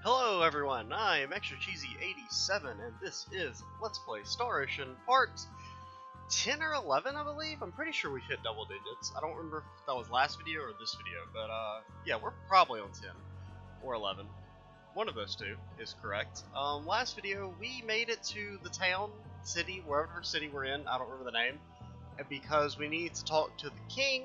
Hello everyone, I am Extra Cheesy 87 and this is Let's Play Star Ocean Part 10 or 11 I believe? I'm pretty sure we've hit double digits. I don't remember if that was last video or this video, but yeah, we're probably on 10 or 11. One of those two is correct. Last video we made it to the town, city, wherever city we're in, I don't remember the name, and because we need to talk to the king,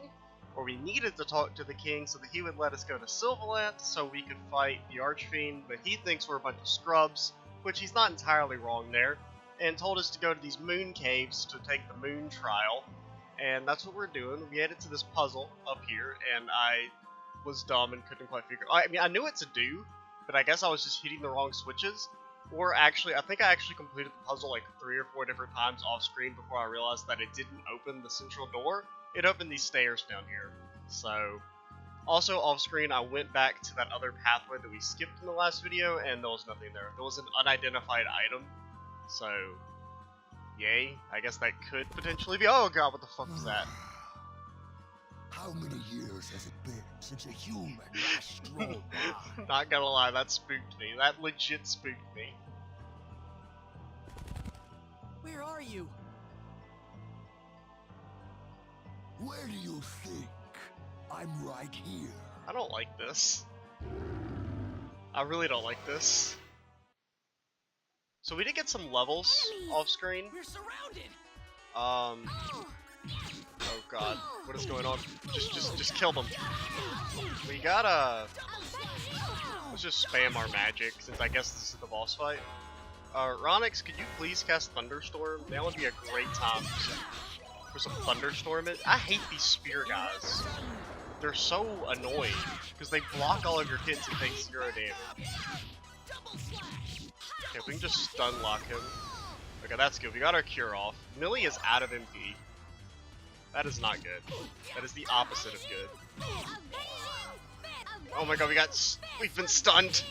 or we needed to talk to the king so that he would let us go to Sylvalant so we could fight the Archfiend, but he thinks we're a bunch of scrubs, which he's not entirely wrong there, and told us to go to these moon caves to take the moon trial, and that's what we're doing. We headed to this puzzle up here, and I was dumb and couldn't quite figure I mean, I knew what to do, but I guess I was just hitting the wrong switches, or actually, I think I actually completed the puzzle like 3 or 4 different times off screen before I realized that it didn't open the central door. It opened these stairs down here. So, also off screen, I went back to that other pathway that we skipped in the last video, and there was nothing there. There was an unidentified item. So, yay. I guess that could potentially be. Oh god, what the fuck was that? How many years has it been since a human last strolled by? Not gonna lie, that spooked me. That legit spooked me. Where are you? Where do you think? I'm right here. I don't like this. I really don't like this. So we did get some levels off screen. We're surrounded. Oh god, what is going on? Just kill them. We gotta. Let's just spam our magic since I guess this is the boss fight. Ronix, could you please cast Thunderstorm? That would be a great time for some Thunderstorm. I hate these spear guys. They're so annoying because they block all of your hits and take 0 damage. Okay, we can just stun lock him. Okay, that's good. We got our cure off. Millie is out of MP. That is not good. That is the opposite of good. Oh my god, we've been stunned.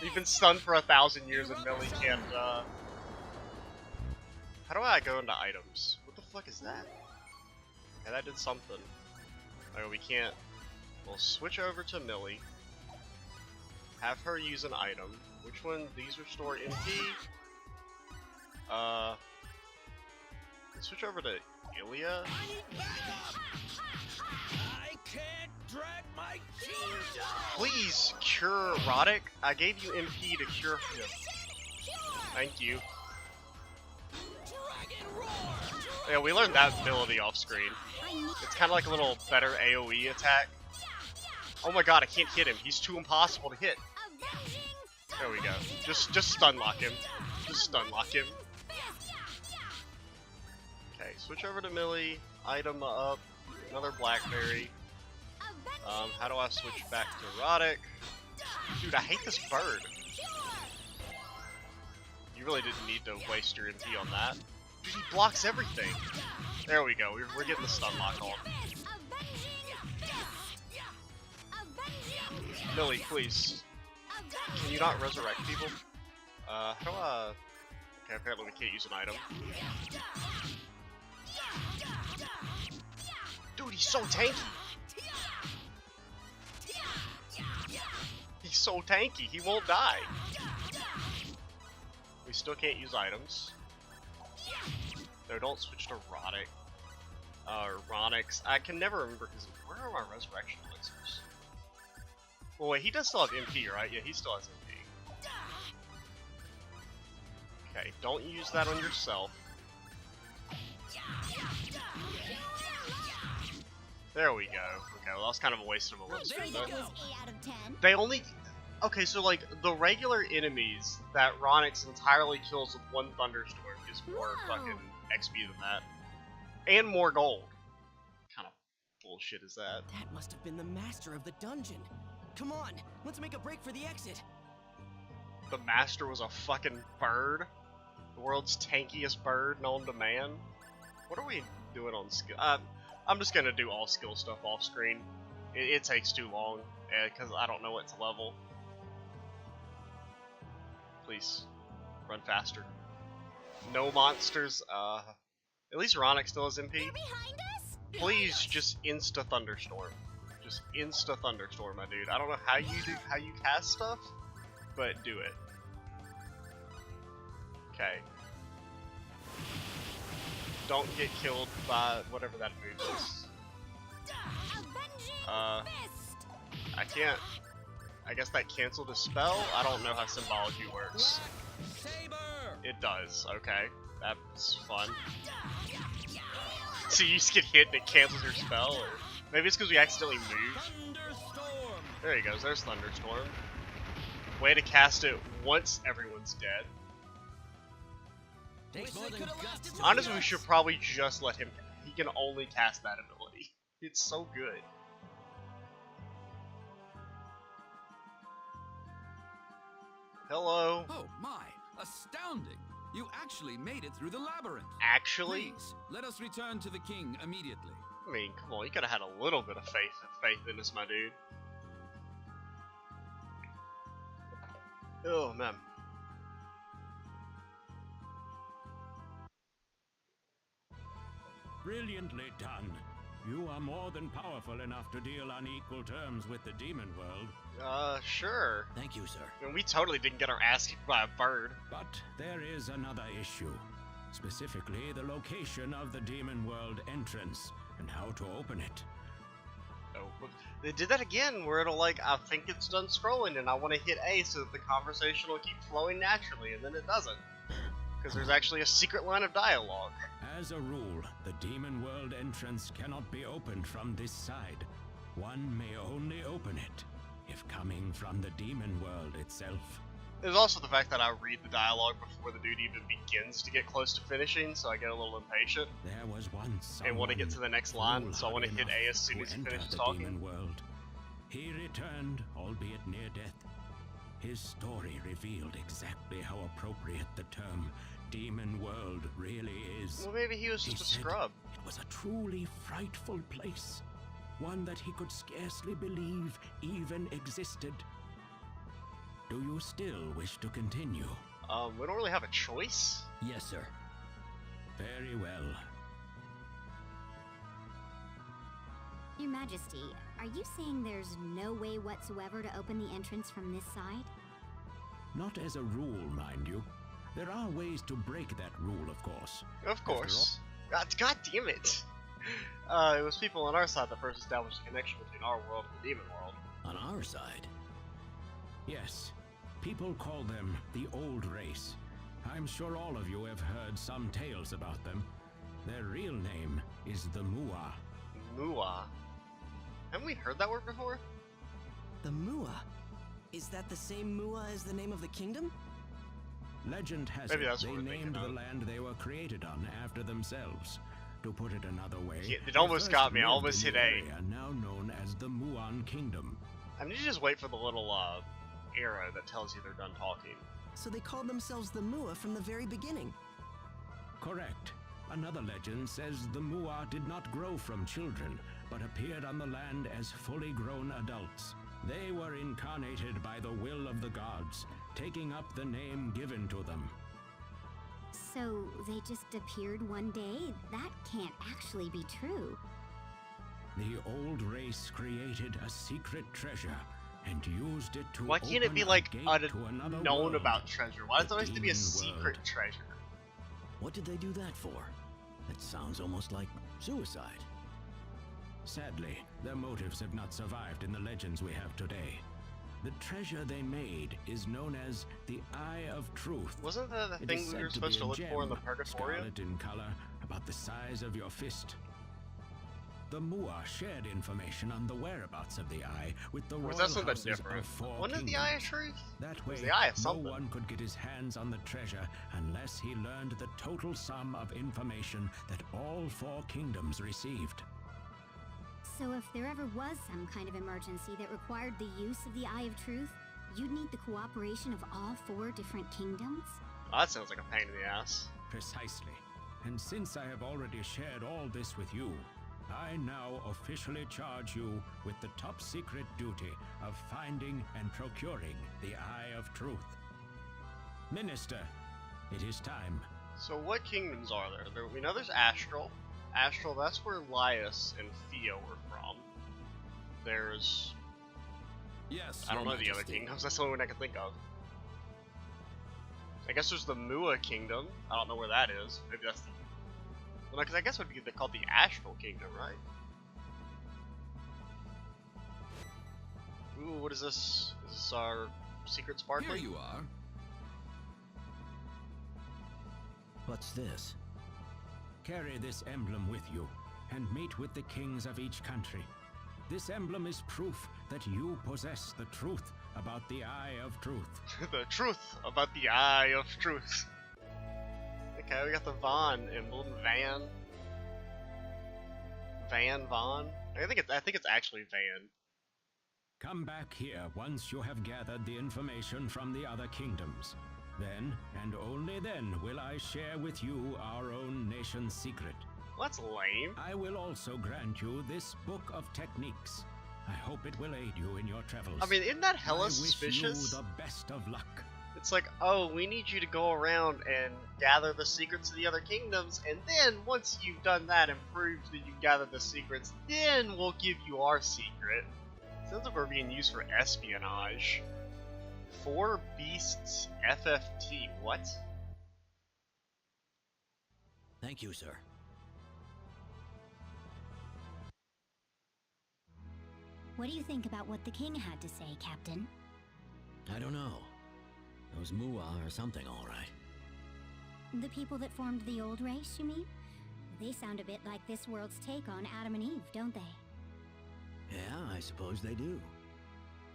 We've been stunned for 1,000 years and Millie can't, How do I go into items? What the fuck is that? Okay, that did something. Oh, we can't. We'll switch over to Millie. Have her use an item. Which one? These restore MP. Let's switch over to Ilya. I can't drag my tears down. Please cure Roddick. I gave you MP to cure him. Thank you. Yeah, we learned that ability off screen. It's kind of like a little better AoE attack. Oh my god, I can't hit him. He's too impossible to hit. There we go. Just stun lock him. Just stun lock him. Okay, switch over to Millie. Item up. Another Blackberry. How do I switch back to Roddick? Dude, I hate this bird. You really didn't need to waste your MP on that. Dude, he blocks everything. There we go. We're getting the stun lock on. Millie, please. Can you not resurrect people? How do I... Okay, apparently we can't use an item. Dude, he's so tanky! He's so tanky, he won't die! We still can't use items. No, don't switch to Roddick. Ronix. I can never remember his... Where are my resurrection elixirs? Well, wait, he does still have MP, right? Yeah, he still has MP. Okay, don't use that on yourself. There we go. Okay, well, that was kind of a waste of elixir, but... They only... Okay, so, like, the regular enemies that Ronix entirely kills with 1 Thunderstorm is more fucking XP than that. And more gold. What kind of bullshit is that? That must have been the master of the dungeon. Come on, let's make a break for the exit. The master was a fucking bird? The world's tankiest bird known to man? What are we doing on skill? I'm just gonna do all skill stuff off screen. It takes too long, because I don't know what to level. Please, run faster. No monsters, at least Ronix still has MP. Please just insta Thunderstorm. Just insta Thunderstorm, my dude. I don't know how you cast stuff, but do it. Okay. Don't get killed by whatever that move is. I can't. I guess that canceled a spell? I don't know how symbology works. It does, okay. That's fun. So you just get hit and it cancels your spell? Or maybe it's because we accidentally moved? There he goes, there's Thunderstorm. Way to cast it once everyone's dead. Honestly, we should probably just let him. He can only cast that ability. It's so good. Hello. Oh my, astounding! You actually made it through the labyrinth. Actually? Please, let us return to the king immediately. I mean, come on, you could have had a little bit of faith in us, my dude. Oh, man. Brilliantly done. You are more than powerful enough to deal on equal terms with the demon world. Sure. Thank you, sir. I mean, we totally didn't get our ass kicked by a bird. But there is another issue. Specifically, the location of the demon world entrance and how to open it. Oh, but they did that again, where it'll like, I think it's done scrolling and I want to hit A so that the conversation will keep flowing naturally, and then it doesn't. Because there's actually a secret line of dialogue. As a rule, the demon world entrance cannot be opened from this side. One may only open it if coming from the demon world itself. There's also the fact that I read the dialogue before the dude even begins to get close to finishing, so I get a little impatient. There was once And want to get to the next line, so I want to hit A as soon as he finishes talking. Demon world. He returned, albeit near death. His story revealed exactly how appropriate the term demon world really is. Well, maybe he was just a scrub. It was a truly frightful place. One that he could scarcely believe even existed. Do you still wish to continue? We don't really have a choice. Yes, sir. Very well. Your Majesty, are you saying there's no way whatsoever to open the entrance from this side? Not as a rule, mind you. There are ways to break that rule, of course. Of course. God damn it. It was people on our side that first established a connection between our world and the demon world. On our side? Yes. People call them the Old Race. I'm sure all of you have heard some tales about them. Their real name is the Mua. Mua. Haven't we heard that word before? The Mua? Is that the same Mua as the name of the kingdom? Legend has Maybe it that's they what we're named thinking the of. land they were created on after themselves. To put it another way, Yeah, it they almost first got me. I lived almost in hit the A. area now known as the Muon Kingdom. I need to just wait for the little, arrow that tells you they're done talking. So they called themselves the Mua from the very beginning. Correct. Another legend says the Mua did not grow from children, but appeared on the land as fully grown adults. They were incarnated by the will of the gods, taking up the name given to them. So they just appeared one day? That can't actually be true. The old race created a secret treasure and used it to Why can't it open be a like gate a to another known world. about treasure? Why does it always have to be a demon secret world. treasure? What did they do that for? That sounds almost like suicide. Sadly, their motives have not survived in the legends we have today. The treasure they made is known as the Eye of Truth. Wasn't that the It thing is we said were to supposed be to a look for in the gem, Purgatoria? scarlet in color, about the size of your fist. The Mua shared information on the whereabouts of the eye with the Or was royal that something houses different? of 4 Wasn't it the Eye of kingdoms. Truth? That way, was the Eye of no something. one could get his hands on the treasure unless he learned the total sum of information that all 4 kingdoms received. So if there ever was some kind of emergency that required the use of the Eye of Truth, you'd need the cooperation of all 4 different kingdoms? Oh, that sounds like a pain in the ass. Precisely. And since I have already shared all this with you, I now officially charge you with the top secret duty of finding and procuring the Eye of Truth. Minister, it is time. So what kingdoms are there? We know there's Astral. Astral, that's where Laius and Theo were from. There's... Yes, I don't Your know the other Majesty. kingdoms, that's the only one I can think of. I guess there's the Mua Kingdom. I don't know where that is. Maybe that's the... Well, because I guess it would be called the Astral Kingdom, right? Ooh, what is this? Is this our secret sparkling? Here you are. What's this? Carry this emblem with you, and meet with the kings of each country. This emblem is proof that you possess the truth about the Eye of Truth. The truth about the Eye of Truth. Okay, we got the Von emblem. Von. I think it's actually Van. Come back here once you have gathered the information from the other kingdoms. Then, and only then, will I share with you our own nation's secret. Well, that's lame. I will also grant you this book of techniques. I hope it will aid you in your travels. I mean, isn't that hella suspicious? I wish you the best of luck. It's like, oh, we need you to go around and gather the secrets of the other kingdoms, and then once you've done that and proved that you gather the secrets, then we'll give you our secret. Sounds like we're being used for espionage. 4 Beasts FFT. What? Thank you, sir. What do you think about what the king had to say, Captain? I don't know. Those Mua or something, all right. The people that formed the old race, you mean? They sound a bit like this world's take on Adam and Eve, don't they? Yeah, I suppose they do.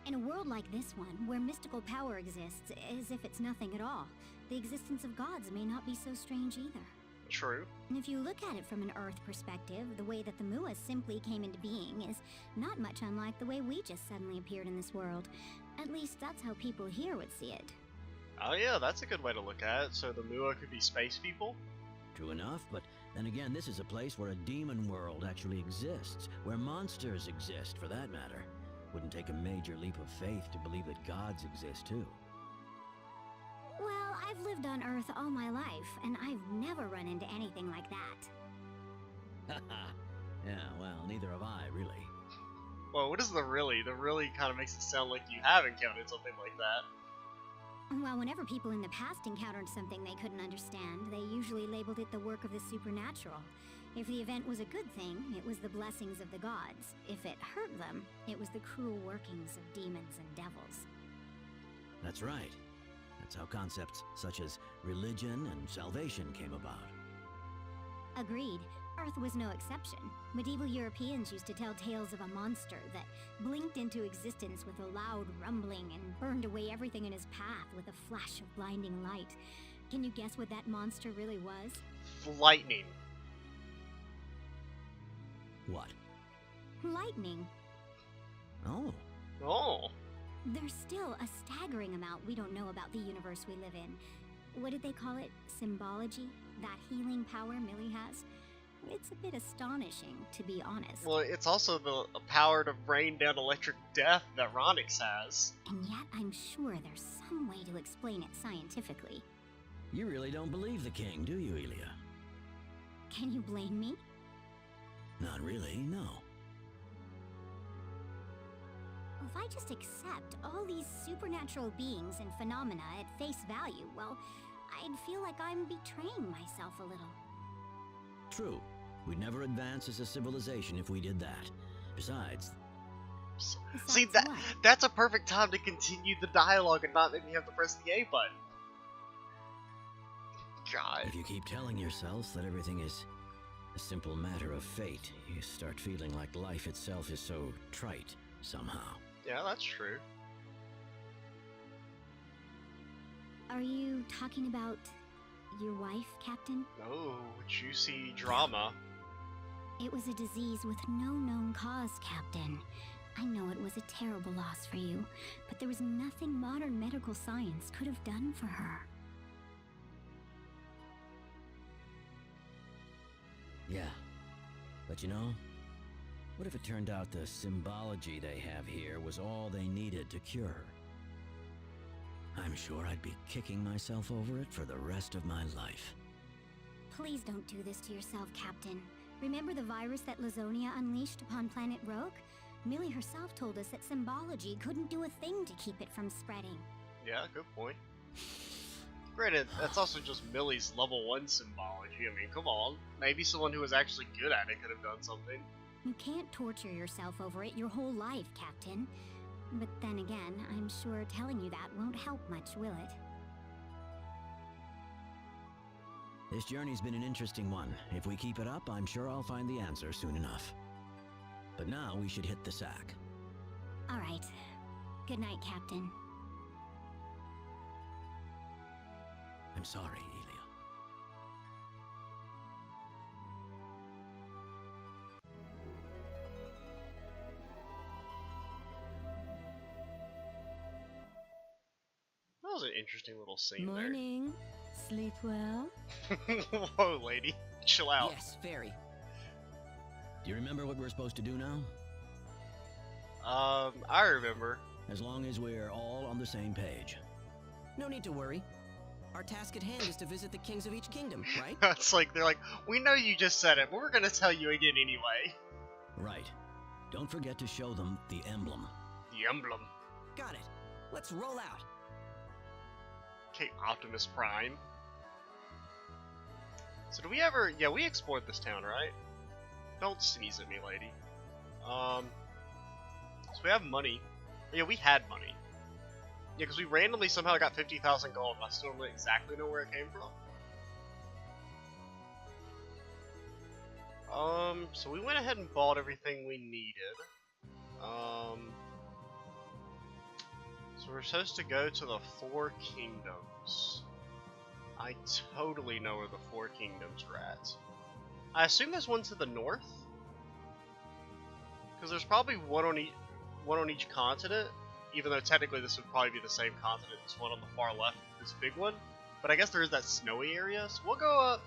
In a world like this one, where mystical power exists as if it's nothing at all, the existence of gods may not be so strange either. True. And if you look at it from an Earth perspective, the way that the Mua simply came into being is not much unlike the way we just suddenly appeared in this world. At least that's how people here would see it. Oh yeah, that's a good way to look at it. So the Mua could be space people? True enough, but then again, this is a place where a demon world actually exists, where monsters exist, for that matter. Wouldn't take a major leap of faith to believe that gods exist, too. Well, I've lived on Earth all my life, and I've never run into anything like that. Yeah, well, neither have I, really. Well, what is the really? The really kind of makes it sound like you have encountered something like that. Well, whenever people in the past encountered something they couldn't understand, they usually labeled it the work of the supernatural. If the event was a good thing, it was the blessings of the gods. If it hurt them, it was the cruel workings of demons and devils. That's right. That's how concepts such as religion and salvation came about. Agreed. Earth was no exception. Medieval Europeans used to tell tales of a monster that blinked into existence with a loud rumbling and burned away everything in his path with a flash of blinding light. Can you guess what that monster really was? Lightning. What? Lightning. Oh. Oh. There's still a staggering amount we don't know about the universe we live in. What did they call it? Symbology? That healing power Millie has? It's a bit astonishing, to be honest. Well, it's also the power to rain down electric death that Ronix has. And yet I'm sure there's some way to explain it scientifically. You really don't believe the king, do you, Elia? Can you blame me? Not really, no. If I just accept all these supernatural beings and phenomena at face value, well, I'd feel like I'm betraying myself a little. True. We'd never advance as a civilization if we did that. Besides, See, Besides what? that's a perfect time to continue the dialogue and not make me have to press the A button. God. if you keep telling yourself that everything is a simple matter of fate, you start feeling like life itself is so trite, somehow. Yeah, that's true. Are you talking about your wife, Captain? Oh, juicy drama. It was a disease with no known cause, Captain. I know it was a terrible loss for you, but there was nothing modern medical science could have done for her. Yeah. But you know, what if it turned out the symbology they have here was all they needed to cure her? I'm sure I'd be kicking myself over it for the rest of my life. Please don't do this to yourself, Captain. Remember the virus that Lazonia unleashed upon planet Rogue? Millie herself told us that symbology couldn't do a thing to keep it from spreading. Yeah, good point. Granted, that's also just Millie's level 1 symbology. I mean, come on. Maybe someone who was actually good at it could have done something. You can't torture yourself over it your whole life, Captain. But then again, I'm sure telling you that won't help much, will it? This journey's been an interesting one. If we keep it up, I'm sure I'll find the answer soon enough. But now we should hit the sack. All right. Good night, Captain. I'm sorry, Elia. That was an interesting little scene Morning. Sleep well? there. Whoa, lady. Chill out. Yes, very. Do you remember what we're supposed to do now? I remember. As long as we're all on the same page. No need to worry. Our task at hand is to visit the kings of each kingdom, right? It's like, they're like, we know you just said it, but we're gonna tell you again anyway. Right. Don't forget to show them the emblem. The emblem. Got it. Let's roll out. Okay, Optimus Prime. So do we ever... Yeah, we explored this town, right? Don't sneeze at me, lady. So we have money. Yeah, we had money. Yeah, because we randomly somehow got 50,000 gold, and I still don't exactly know where it came from. So we went ahead and bought everything we needed. So we're supposed to go to the Four Kingdoms. I totally know where the Four Kingdoms are at. I assume there's one to the north? Because there's probably one on each continent, even though technically this would probably be the same continent, this one on the far left, this big one. But I guess there is that snowy area, so we'll go up.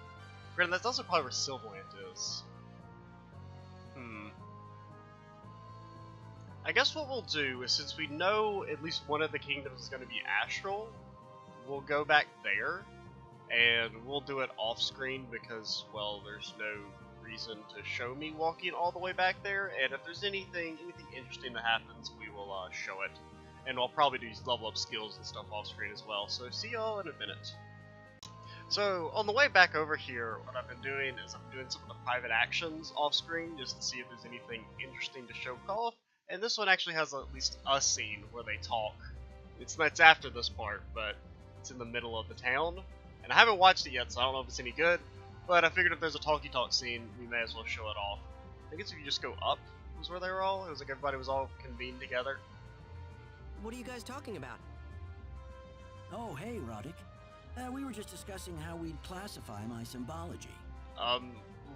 Granted, that's also probably where Silverland is. I guess what we'll do is, since we know at least one of the kingdoms is going to be Astral, we'll go back there, and we'll do it off screen because, well, there's no reason to show me walking all the way back there, and if there's anything interesting that happens, we will show it. And I'll probably do level up skills and stuff off screen as well, so see y'all in a minute. So, on the way back over here, what I've been doing is I'm doing some of the private actions off screen, just to see if there's anything interesting to show off. And this one actually has at least a scene where they talk. It's after this part, but it's in the middle of the town. And I haven't watched it yet, so I don't know if it's any good. But I figured if there's a talkie talk scene, we may as well show it off. I think it's if you just go up, was where they were all. It was like everybody was all convened together. What are you guys talking about? Oh, hey, Roddick. We were just discussing how we'd classify my symbology.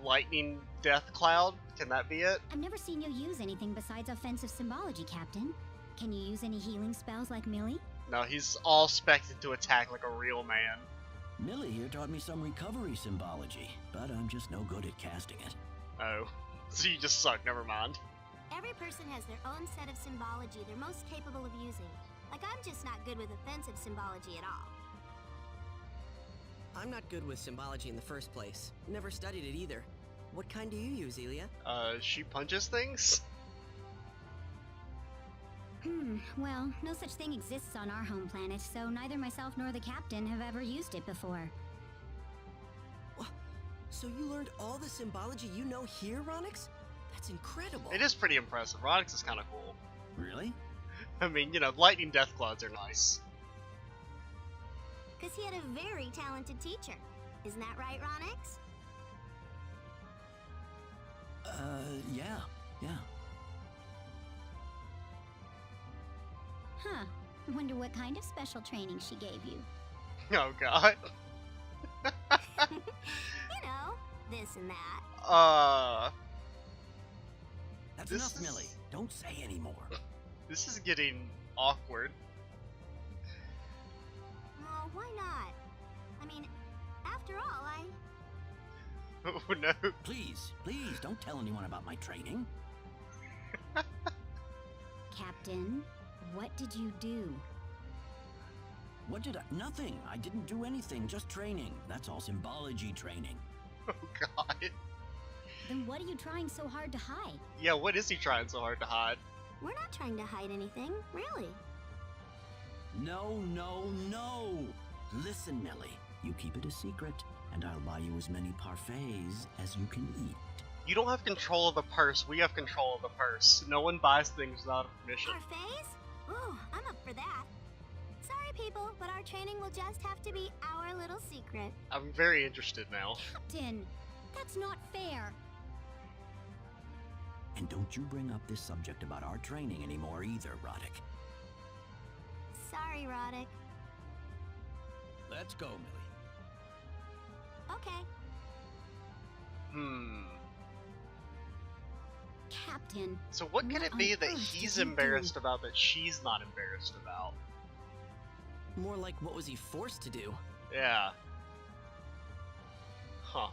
Lightning Death Cloud? Can that be it? I've never seen you use anything besides offensive symbology, Captain. Can you use any healing spells like Millie? No, he's all expected to attack like a real man. Millie here taught me some recovery symbology, but I'm just no good at casting it. Oh, so you just suck, never mind. Every person has their own set of symbology they're most capable of using. Like, I'm just not good with offensive symbology at all. I'm not good with symbology in the first place. Never studied it either. What kind do you use, Elia? She punches things? Well, no such thing exists on our home planet, so neither myself nor the Captain have ever used it before. So you learned all the symbology you know here, Ronix? That's incredible. It is pretty impressive. Rodix is kind of cool. Really? I mean, you know, lightning death clouds are nice. Because he had a very talented teacher. Isn't that right, Ronix? Yeah. Huh. Wonder what kind of special training she gave you. Oh, God. You know, this and that. That's This enough, is- Millie. Don't say any more. This is getting awkward. Oh, why not? I mean, after all, Oh, no. Please, don't tell anyone about my training. Captain, what did you do? What did I? Nothing. I didn't do anything, just training. That's all symbology training. Oh, God. Then what are you trying so hard to hide? Yeah, what is he trying so hard to hide? we're not trying to hide anything, really. No. Listen, Millie. You keep it a secret, and I'll buy you as many parfaits as you can eat. You don't have control of the purse. We have control of the purse. No one buys things without permission. Parfaits? Ooh, I'm up for that. Sorry, people, but our training will just have to be our little secret. I'm very interested now. Captain, that's not fair. And don't you bring up this subject about our training anymore either, Roddick. Sorry, Roddick. Let's go, Millie. Okay. Captain. So what could it be that he's embarrassed about that she's not embarrassed about? More like, what was he forced to do? Yeah. Huh.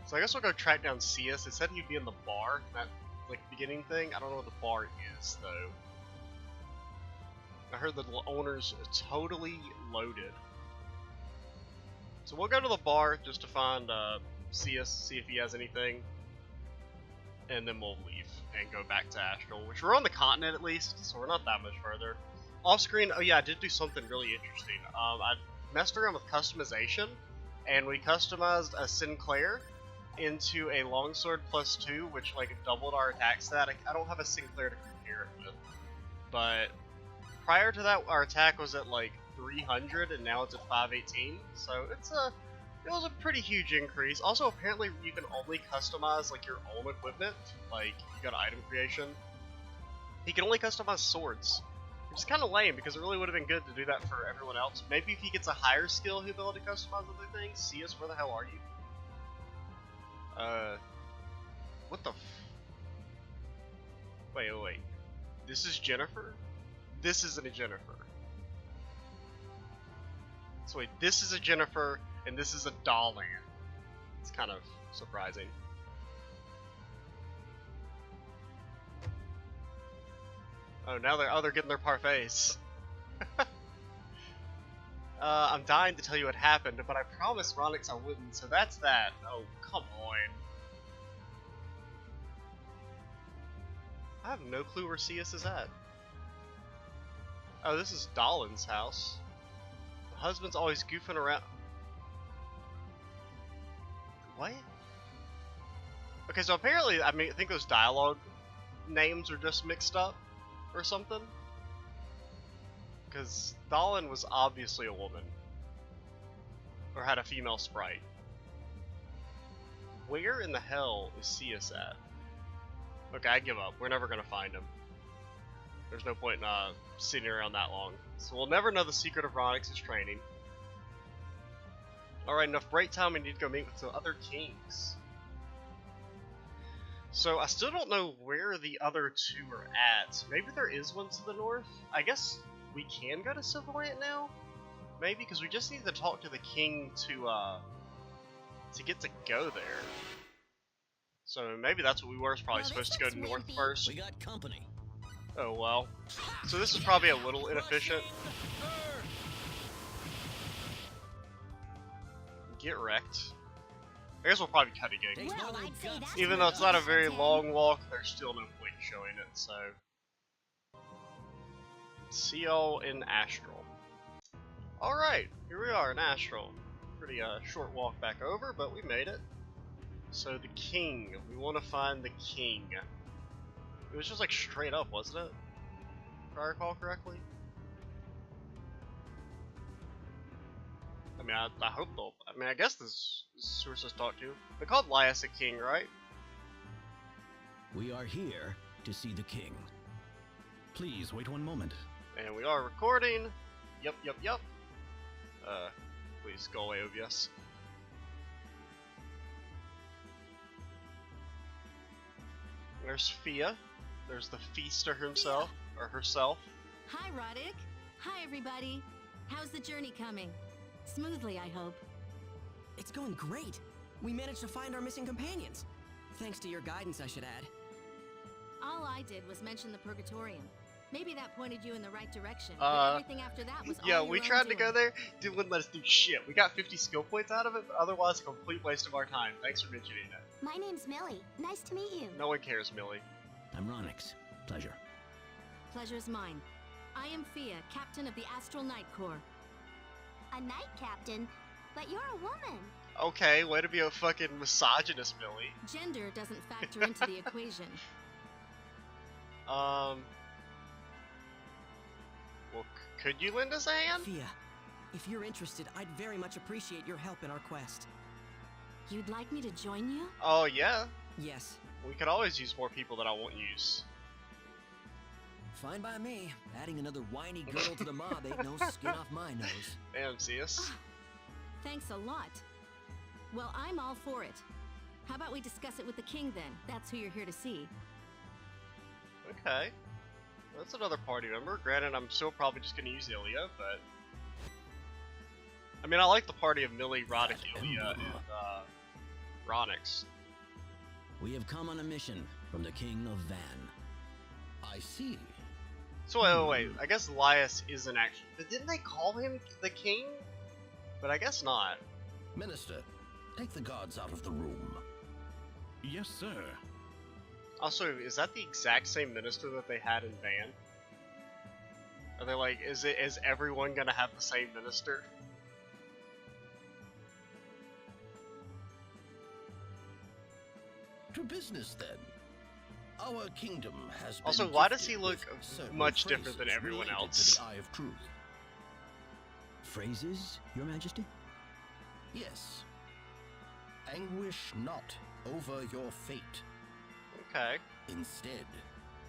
So I guess we'll go track down Cius. It said he'd be in the bar, that like beginning thing. I don't know what the bar is though. I heard the owner's totally loaded. So we'll go to the bar just to find Cius, see if he has anything, and then we'll leave and go back to Astral, which we're on the continent at least, so we're not that much further. Off screen, oh yeah, I did do something really interesting. I messed around with customization, and we customized a Sinclair into a longsword +2, which like doubled our attack stat. I don't have a Sinclair to compare it with, but prior to that, our attack was at like 300, and now it's at 518. So it was a pretty huge increase. Also, apparently, you can only customize like your own equipment. Like you got item creation. He can only customize swords, which is kind of lame because it really would have been good to do that for everyone else. Maybe if he gets a higher skill, he'll be able to customize other things. Cius, where the hell are you? What the? Wait. This is Jennifer? This isn't a Jennifer. So wait, this is a Jennifer, and this is a Dalan. It's kind of surprising. Oh, now they're getting their parfaits. I'm dying to tell you what happened, but I promised Ronix I wouldn't, so that's that. Oh, come on. I have no clue where Cius is at. Oh, this is Dalan's house. The husband's always goofing around. What? Okay, so apparently, I think those dialogue names are just mixed up or something. Because Dalan was obviously a woman. Or had a female sprite. Where in the hell is Cius at? Okay, I give up. We're never gonna find him. There's no point in sitting around that long. So we'll never know the secret of Ronix's training. Alright, enough break time. We need to go meet with the other kings. So I still don't know where the other two are at. Maybe there is one to the north? I guess we can go to Silverland now? Maybe, because we just need to talk to the king to get to go there. So maybe that's what we were probably supposed to go north first. We got company. Oh well. So this is probably a little inefficient. Get wrecked. I guess we'll probably cut again. Well, I'd say that's Even where though it's not a Captain very Ten. long walk, there's still no point in showing it, so. See y'all in Astral. Alright, here we are in Astral. Pretty short walk back over, but we made it. So the king, we want to find the king. It was just like straight up, wasn't it? If I recall correctly. I mean, I hope they'll. I mean, I guess this is who we're supposed to talk to. They called Lias a king, right? We are here to see the king. Please wait one moment. And we are recording. Yup. Please go away, OBS. There's Fia. There's the feaster himself, or herself. Hi, Roddick. Hi, everybody. How's the journey coming? Smoothly, I hope. It's going great. We managed to find our missing companions. Thanks to your guidance, I should add. All I did was mention the Purgatorium. Maybe that pointed you in the right direction, but everything after that was Yeah, all we your tried own to go doing. there. Dude wouldn't let us do shit. We got 50 skill points out of it, but otherwise a complete waste of our time. Thanks for mentioning it. My name's Millie. Nice to meet you. No one cares, Millie. I'm Ronix. Pleasure. Pleasure's mine. I am Fia, captain of the Astral Night Corps. A knight captain? But you're a woman. Okay, way to be a fucking misogynist, Billy. Gender doesn't factor into the equation. Well, could you lend us a hand? Fia, if you're interested, I'd very much appreciate your help in our quest. You'd like me to join you? Oh, yeah. Yes. We could always use more people that I won't use. Fine by me. Adding another whiny girl to the mob ain't no skin off my nose. Damn, Zeus. Thanks a lot. Well, I'm all for it. How about we discuss it with the king then? That's who you're here to see. Okay. That's another party member. Granted, I'm still probably just gonna use Ilya, but... I mean, I like the party of Millie, Roddick, Ilya, and, Ronix. We have come on a mission from the King of Van. I see. So wait. I guess Elias isn't actually... But didn't they call him the king? But I guess not. Minister, take the guards out of the room. Yes, sir. Also, is that the exact same minister that they had in Van? Are they like, is everyone gonna have the same minister? To business, then. Our kingdom has been Also, why does gifted he look with certain much different than phrases everyone related else? To the Eye of Truth. Phrases, Your Majesty? Yes. Anguish not over your fate. Okay. Instead,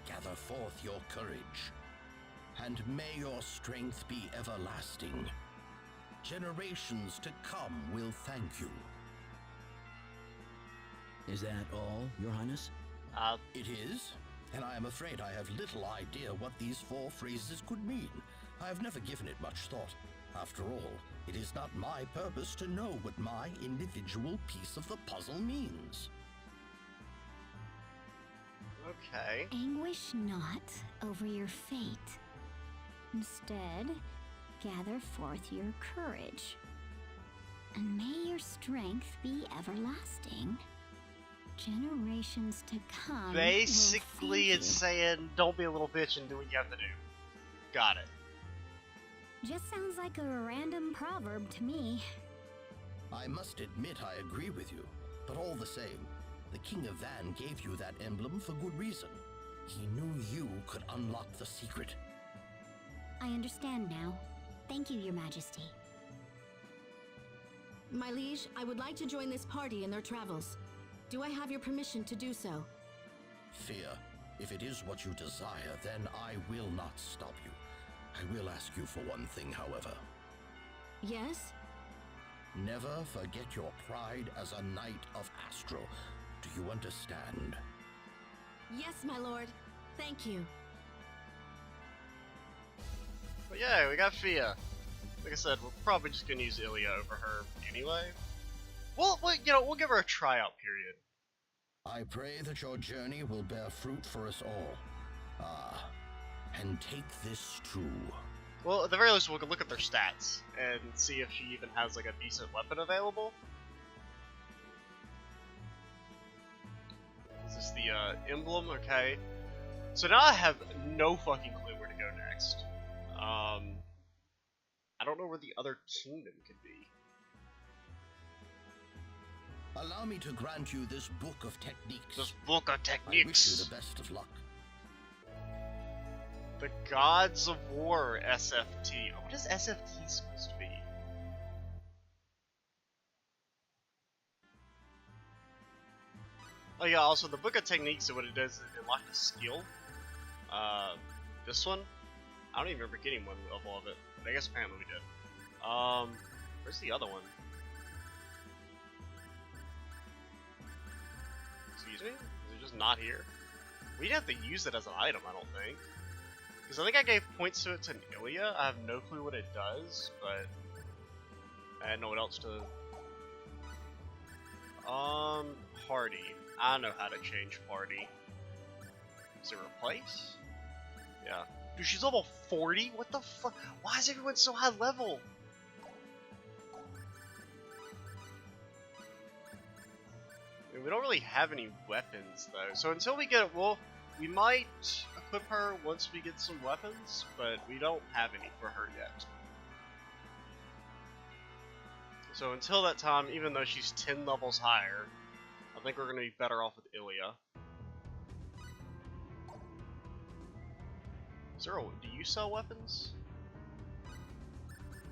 gather forth your courage, and may your strength be everlasting. Generations to come will thank you. Is that all, Your Highness? It is, and I am afraid I have little idea what these 4 phrases could mean. I have never given it much thought. After all, it is not my purpose to know what my individual piece of the puzzle means. Okay. Anguish not over your fate. Instead, gather forth your courage. And may your strength be everlasting. Generations to come. Basically, will it's thank saying, don't be a little bitch and do what you have to do. Got it. you. Just sounds like a random proverb to me. I must admit I agree with you, but all the same, the King of Van gave you that emblem for good reason. He knew you could unlock the secret. I understand now. Thank you, Your Majesty. My liege, I would like to join this party in their travels. Do I have your permission to do so? Fear, if it is what you desire, then I will not stop you. I will ask you for one thing, however. Yes? Never forget your pride as a knight of Astro. Do you understand? Yes, my lord. Thank you. But yeah, we got Fia. Like I said, we're probably just gonna use Ilya over her anyway. Well, you know, we'll give her a tryout period. I pray that your journey will bear fruit for us all. And take this too. Well, at the very least, we'll look at their stats and see if she even has like a decent weapon available. Is this the emblem? Okay. So now I have no fucking clue where to go next. I don't know where the other kingdom could be. Allow me to grant you this book of techniques. This book of I wish techniques. you the best of luck. The Gods of War SFT. Oh, what is SFT supposed to be? Oh yeah, also the Book of Techniques, so what it does is it unlocks a skill. This one? I don't even remember getting one of all of it, but I guess apparently we did. Where's the other one? Excuse me? Is it just not here? We didn't have to use it as an item, I don't think. Because I think I gave points to it to Ilya. I have no clue what it does, but I didn't know what else to... Party. I know how to change party. Is it replace? Yeah. Dude, she's level 40? What the fuck? Why is everyone so high level? I mean, we don't really have any weapons, though. So until we get it, we'll we might equip her once we get some weapons, but we don't have any for her yet. So until that time, even though she's 10 levels higher, I think we're going to be better off with Ilya. Zero, do you sell weapons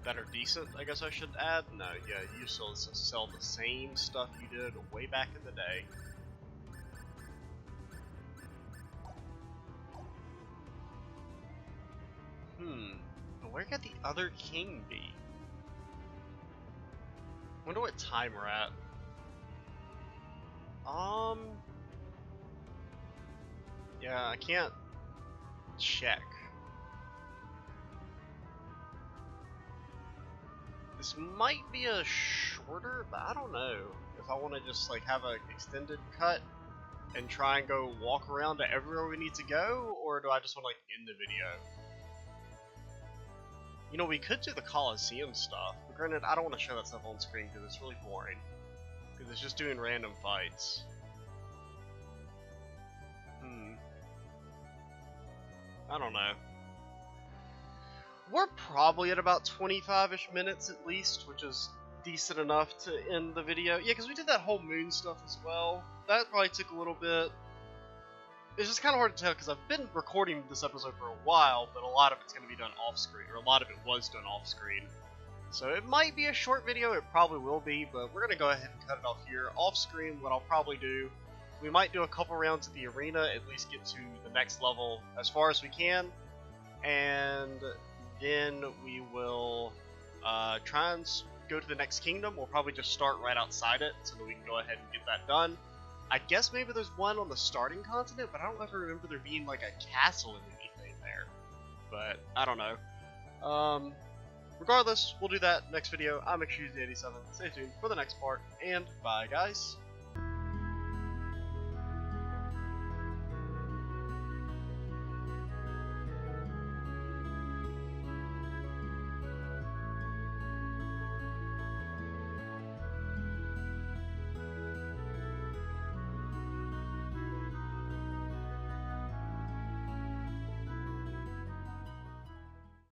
that are decent, I guess I should add? No, yeah, you still sell the same stuff you did way back in the day. But where could the other king be? Wonder what time we're at. Yeah, I can't check. This might be a shorter, but I don't know if I want to just like have an extended cut and try and go walk around to everywhere we need to go, or do I just want to like end the video? You know, we could do the Coliseum stuff, but granted, I don't want to show that stuff on screen because it's really boring. Because it's just doing random fights. I don't know. We're probably at about 25-ish minutes at least, which is decent enough to end the video. Yeah, because we did that whole moon stuff as well. That probably took a little bit. It's just kind of hard to tell because I've been recording this episode for a while, but a lot of it's going to be done off-screen, or a lot of it was done off-screen. So it might be a short video, it probably will be, but we're going to go ahead and cut it off here. Off-screen, what I'll probably do, we might do a couple rounds at the arena, at least get to the next level as far as we can, and then we will try and go to the next kingdom. We'll probably just start right outside it, so that we can go ahead and get that done. I guess maybe there's one on the starting continent, but I don't ever remember there being like a castle and anything there. But I don't know. Regardless, we'll do that next video. I'm Extreme87. Stay tuned for the next part, and bye guys.